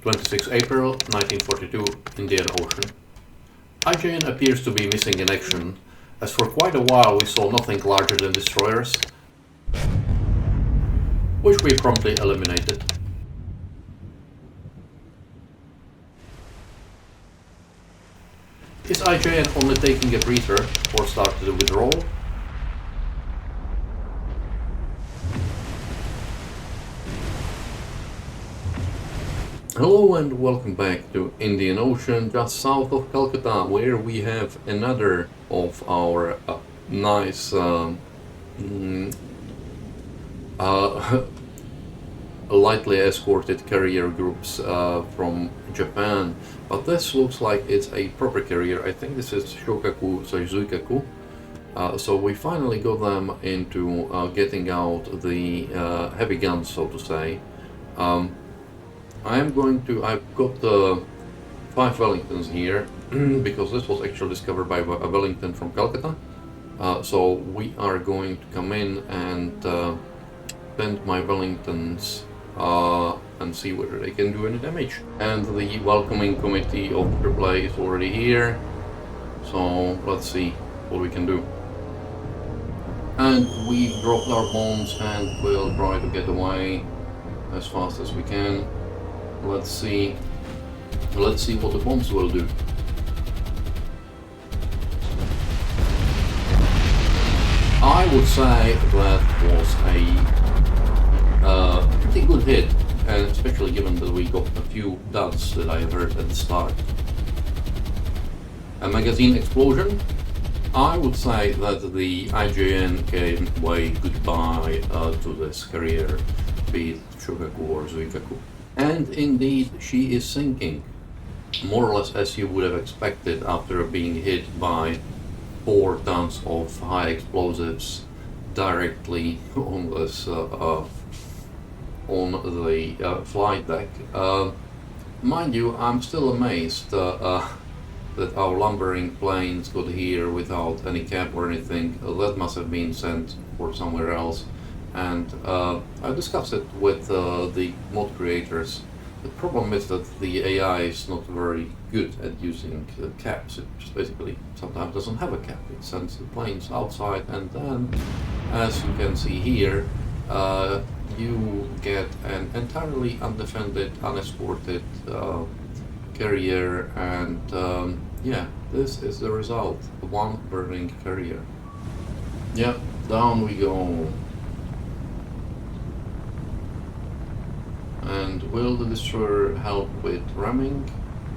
26 April 1942, Indian Ocean. IJN appears to be missing in action, as for quite a while we saw nothing larger than destroyers, which we promptly eliminated. Is IJN only taking a breather or started a withdrawal? Hello and welcome back to Indian Ocean, just south of Calcutta, where we have another of our nice lightly escorted carrier groups from Japan. But this looks like it's a proper carrier. I think this is Shokaku, so Zuikaku. So we finally got them into getting out the heavy guns, so to say. I've got the 5 Wellingtons here, because this was actually discovered by a Wellington from Calcutta. So we are going to come in and send my Wellingtons and see whether they can do any damage. And the welcoming committee of AAA is already here, so let's see what we can do. And we dropped our bombs and we'll try to get away as fast as we can. Let's see what the bombs will do. I would say that was a pretty good hit, and especially given that we got a few duds that I heard at the start. A magazine explosion? I would say that the IJN can wave goodbye to this carrier, be it Shokaku or Zuikaku. And indeed, she is sinking, more or less as you would have expected after being hit by 4 tons of high explosives directly on this on the flight deck. Mind you, I'm still amazed that our lumbering planes got here without any cap or anything. That must have been sent for somewhere else. And I discussed it with the mod creators. The problem is that the AI is not very good at using caps. It just basically sometimes doesn't have a cap. It sends the planes outside, and then, as you can see here, you get an entirely undefended, unescorted carrier, and yeah, this is the result. One burning carrier. Yeah, down we go. And will the destroyer help with ramming?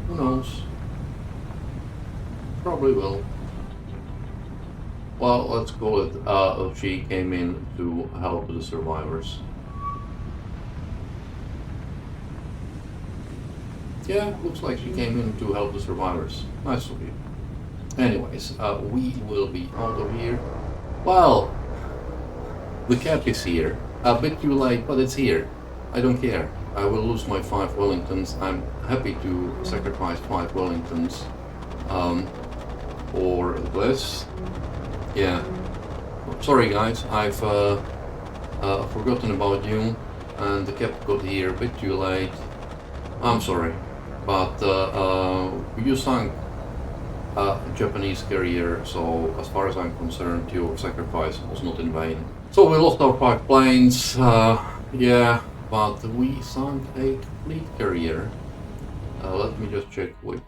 Who knows? Probably will. Well, let's call it she came in to help the survivors. Yeah, looks like she came in to help the survivors. Nice of you. Anyways, we will be out of here. Well, the cap is here. A bit too late, but it's here. I don't care. I will lose my 5 Wellingtons. I'm happy to sacrifice 5 Wellingtons for this. Yeah. Sorry guys, I've forgotten about you, and the cap got here a bit too late. I'm sorry, but you sunk a Japanese carrier, so as far as I'm concerned, your sacrifice was not in vain. So we lost our 5 planes. Yeah. But we sunk a fleet carrier. Let me just check which.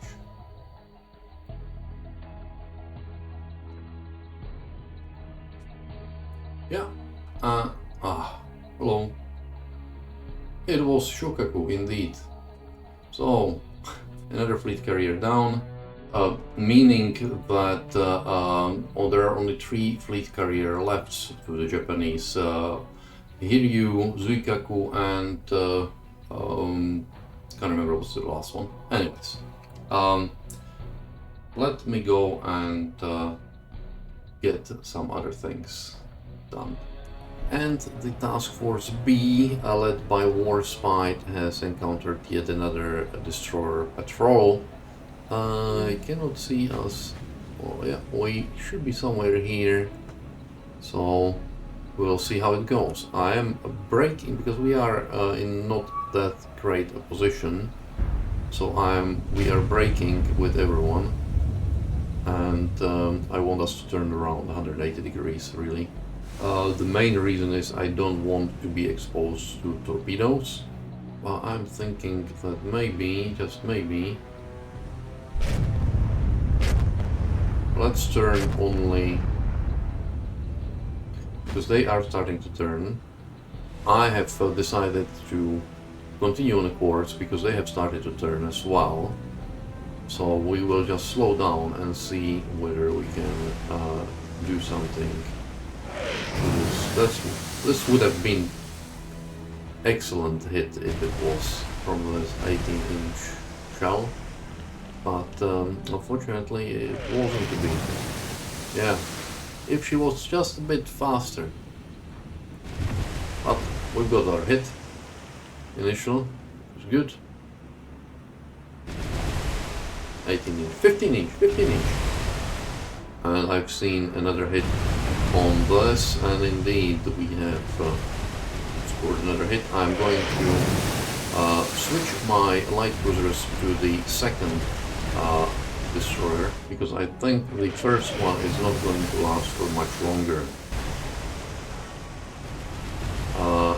Yeah. Hello. It was Shokaku indeed. So, another fleet carrier down. Meaning that there are only 3 fleet carriers left to the Japanese. Hiryu, Zuikaku, and can't remember what's the last one. Anyways, let me go and get some other things done. And the Task Force B, led by Warspite, has encountered yet another destroyer patrol. I cannot see us. Oh yeah, we should be somewhere here. So we'll see how it goes. I am braking because we are in not that great a position. So we are braking with everyone, and I want us to turn around 180 degrees really. The main reason is I don't want to be exposed to torpedoes. Well, I'm thinking that maybe, just maybe, let's turn only, because they are starting to turn. I have decided to continue on a course because they have started to turn as well. So we will just slow down and see whether we can do something. This would have been excellent hit if it was from this 18-inch shell, but unfortunately it wasn't to be. Yeah, if she was just a bit faster. But we've got our hit. Initial was good. 18-inch, 15-inch, 15-inch. And I've seen another hit on this, and indeed we have scored another hit. I'm going to switch my light cruisers to the second destroyer, because I think the first one is not going to last for much longer.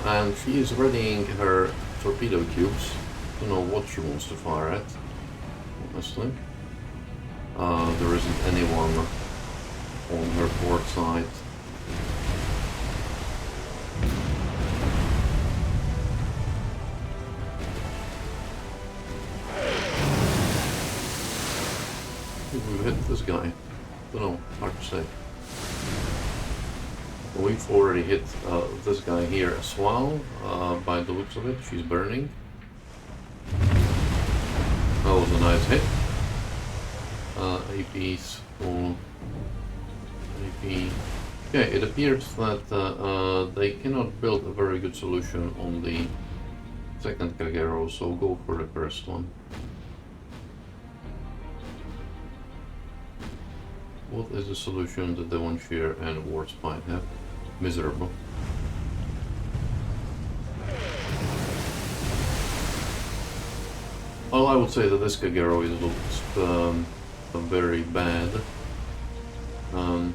And she is readying her torpedo tubes. I don't know what she wants to fire at, honestly. There isn't anyone on her port side. We've hit this guy. Don't know, hard to say. We've already hit this guy here as well, by the looks of it. She's burning. That was a nice hit. AP's full. AP. Okay, it appears that they cannot build a very good solution on the second Kagero, so go for the first one. What is the solution that the one shear and warts might have? Miserable. Well, I would say that this Kagero is looks very bad. And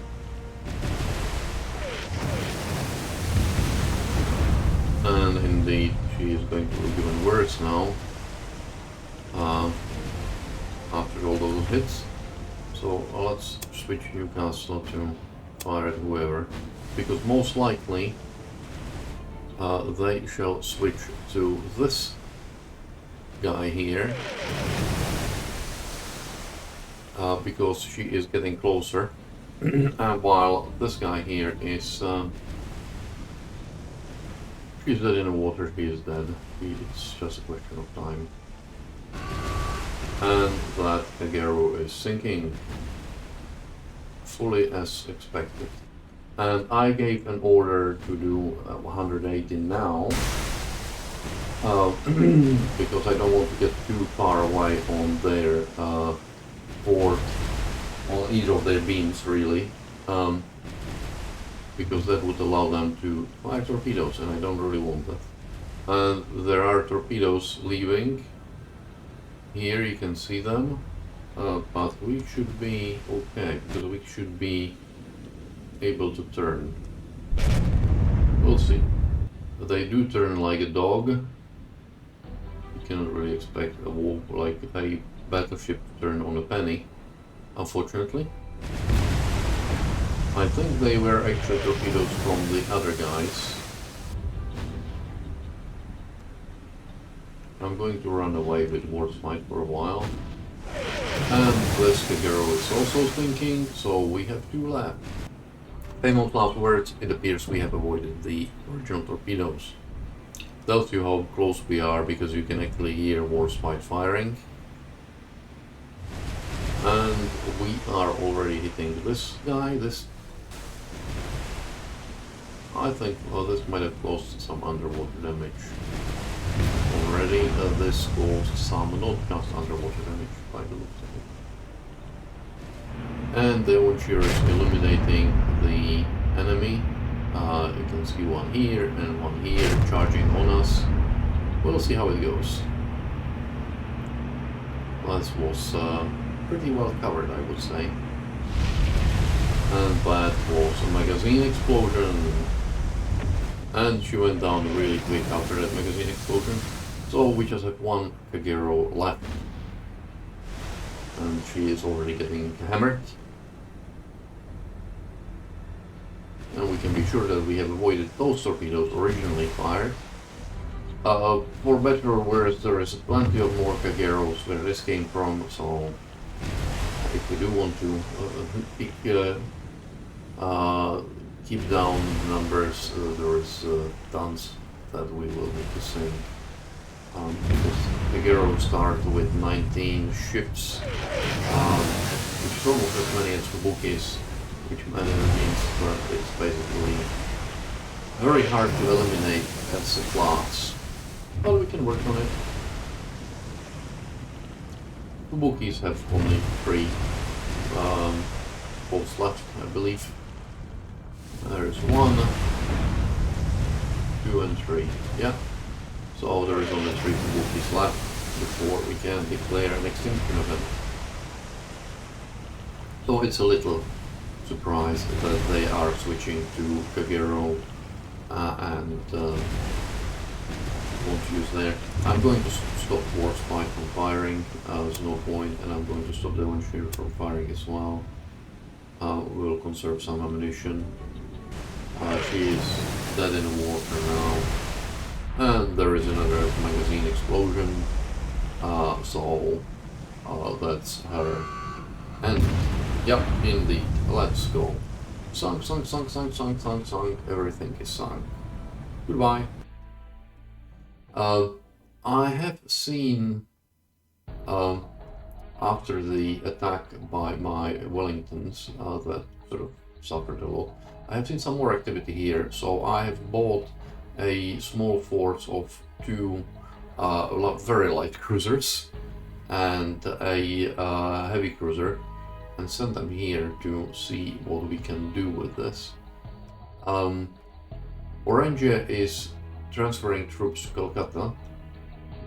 indeed, she is going to look even worse now. After all those hits. So let's switch Newcastle to fire at whoever, because most likely they shall switch to this guy here, because she is getting closer, and while this guy here is she's dead in the water, he is dead. It's just a question of time. And that Kagero is sinking, fully as expected. And I gave an order to do 180 now, because I don't want to get too far away on their port, on either of their beams really, because that would allow them to fire torpedoes, and I don't really want that. And there are torpedoes leaving. Here you can see them, but we should be okay, because we should be able to turn. We'll see. They do turn like a dog. You cannot really expect a wolf, like a battleship to turn on a penny, unfortunately. I think they were actually torpedoes from the other guys. I'm going to run away with War's Fight for a while. And this Kagero is also sinking, so we have 2 left. Famous last words, it appears we have avoided the original torpedoes. Tells you how close we are, because you can actually hear War's Fight firing. And we are already hitting this guy, I think, well, this might have caused some underwater damage. Already, this caused some, not just underwater damage, by the looks of it. And the Watcher is illuminating the enemy. You can see one here and one here charging on us. We'll see how it goes. That was pretty well covered, I would say. And that was a magazine explosion. And she went down really quick after that magazine explosion. So we just have one Kagero left. And she is already getting hammered. And we can be sure that we have avoided those torpedoes originally fired. For better or worse, there is plenty of more Kageros where this came from, so if we do want to keep down the numbers, there is tons that we will need to sink. Because Kagero start with 19 ships, which is almost as many as Fubukis, which means that it's basically very hard to eliminate as a class. But we can work on it. Fubukis have only 3 boats left, I believe. There's 1, 2 and 3, yeah. So there is only 3 Fubukis left before we can declare an extinction event. So it's a little surprise that they are switching to Kagero and won't use there. I'm going to stop Warspite from firing, there's no point, and I'm going to stop Devonshire from firing as well. We will conserve some ammunition. She is dead in the water now. And there is another magazine explosion. So that's her. And yep, indeed, let's go. Sunk, sunk, sunk, sunk, sunk, sunk, sunk, everything is sunk. Goodbye. I have seen, after the attack by my Wellingtons, that sort of suffered a lot, I have seen some more activity here, so I have bought a small force of 2 very light cruisers and a heavy cruiser, and sent them here to see what we can do with this. Orangia is transferring troops to Calcutta,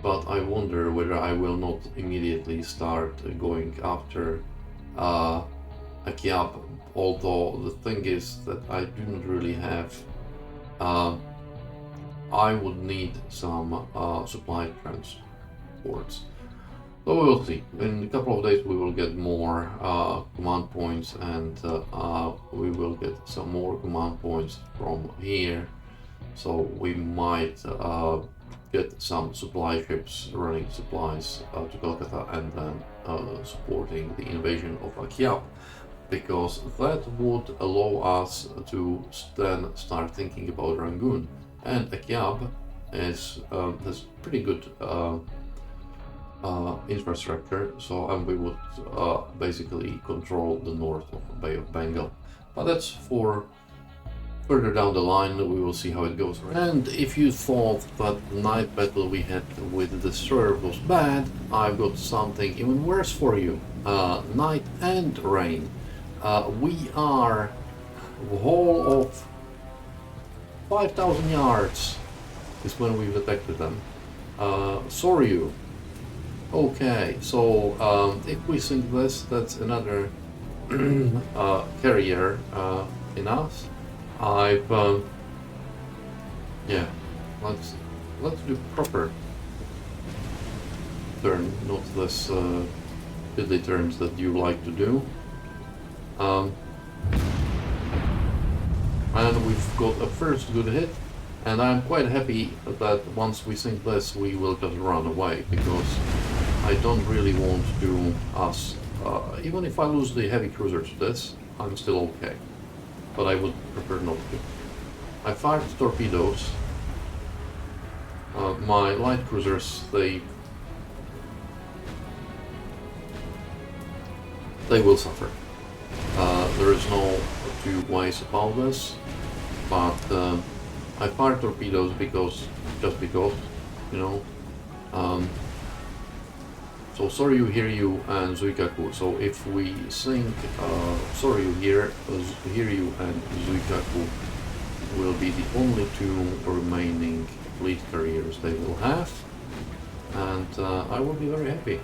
but I wonder whether I will not immediately start going after Akiab, although the thing is that I do not really have, I would need some supply transports. So we will see. In a couple of days we will get more command points, and we will get some more command points from here. So we might get some supply ships running supplies to Calcutta and then supporting the invasion of Akiab, because that would allow us to then start thinking about Rangoon. And Akiab has pretty good infrastructure, so and we would basically control the north of the Bay of Bengal. But that's for further down the line. We will see how it goes. And if you thought that the night battle we had with the destroyer was bad, I've got something even worse for you. Night and rain. We are a whole of 5,000 yards is when we've detected them. Soryu. Okay, so if we sink this, that's another carrier in us. Yeah, let's do proper turn, not this fiddly turns that you like to do. And we've got a first good hit, and I'm quite happy that once we sink this we will just run away, because I don't really want to even if I lose the heavy cruiser to this, I'm still okay. But I would prefer not to. I fired torpedoes. My light cruisers, they will suffer. There is no two ways about this, but I fired torpedoes just because, you know. So Soryu, Hiryu, and Zuikaku. So if we sink Soryu here, Hiryu and Zuikaku will be the only 2 remaining fleet carriers they will have, and I will be very happy.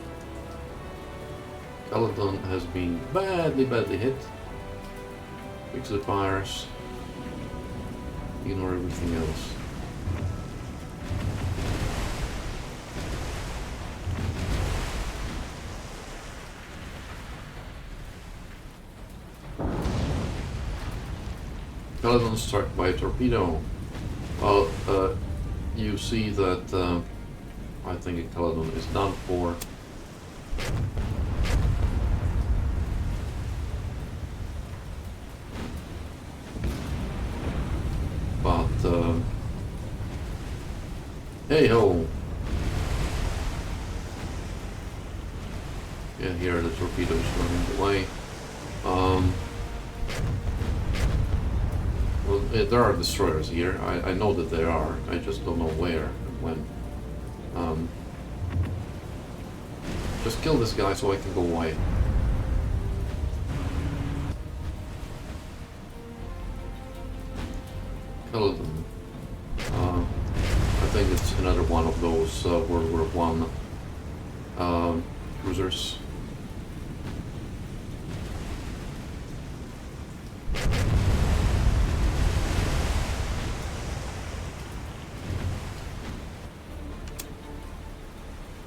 Caledon has been badly hit. Fix the fires. Ignore everything else. Caledon struck by a torpedo. Well, you see that I think Caledon is done for. But hey ho! Yeah, here the torpedo is running away. Well, there are destroyers here. I know that there are. I just don't know where and when. Just kill this guy so I can go away. Caledon. I think it's another one of those World War I cruisers.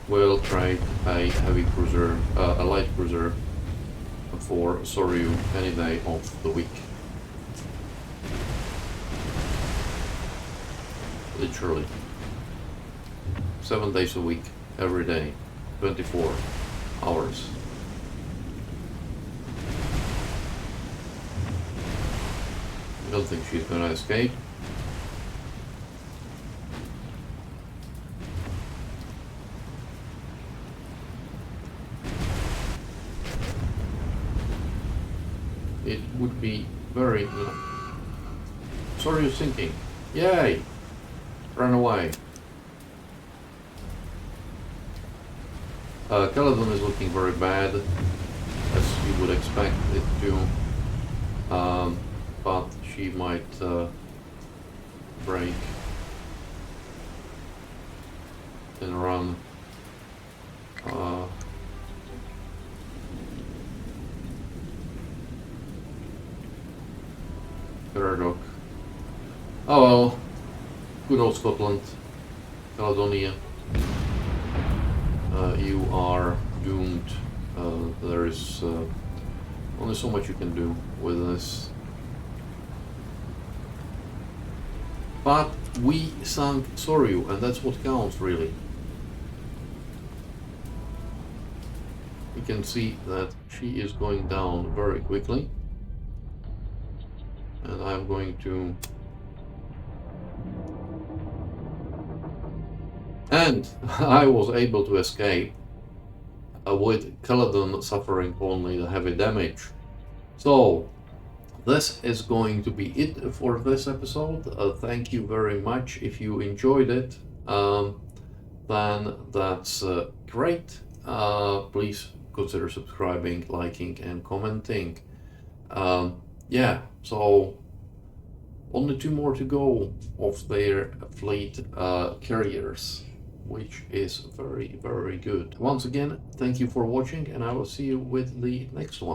Will trade a heavy cruiser, a light cruiser for Soryu any day of the week. Literally. 7 days a week, every day, 24 hours. I don't think she's gonna escape. It would be very... Sorry, you're sinking. Yay! Run away. Caledon is looking very bad, as you would expect it to. But she might break and run. Paradox. Oh well, good old Scotland, Caledonia. You are doomed. There is only so much you can do with this. But we sunk Soryu, and that's what counts, really. You can see that she is going down very quickly. And I'm going to... And I was able to escape with Caledon suffering only the heavy damage. So, this is going to be it for this episode. Thank you very much. If you enjoyed it, then that's great. Please consider subscribing, liking, and commenting. Yeah, so only 2 more to go of their fleet carriers, which is very, very good. Once again, thank you for watching, and I will see you with the next one.